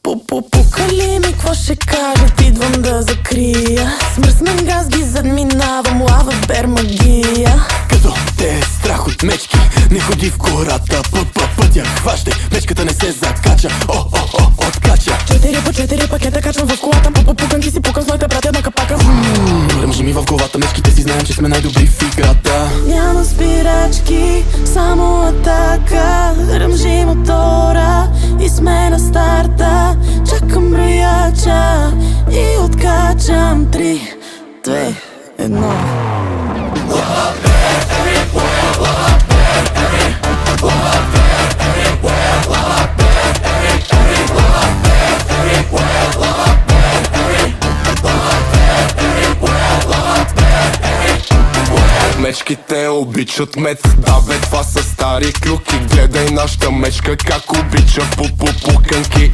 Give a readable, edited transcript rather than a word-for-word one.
Пукали ми, какво ще кажат, идвам да закрия. С мръсмен газ ги задминавам, лава бермагия. Като те е страх от мечки, не ходи в гората по пътя. Хващай, мечката не се закача, откача. 4 по 4 пакета качвам в колата. Пуканки си пукам с моите братя на капака. Мъжи ми в главата, мечките си знаем, че сме най-добри в играта. Няма спирачки, само атака. Ръмжи мотора и сме на старта. Чакам брояча и откачам 3, 2, 1. Мечките обичат мед, да бе, това са стари клюки. Гледай нашата мечка как обича пуканки.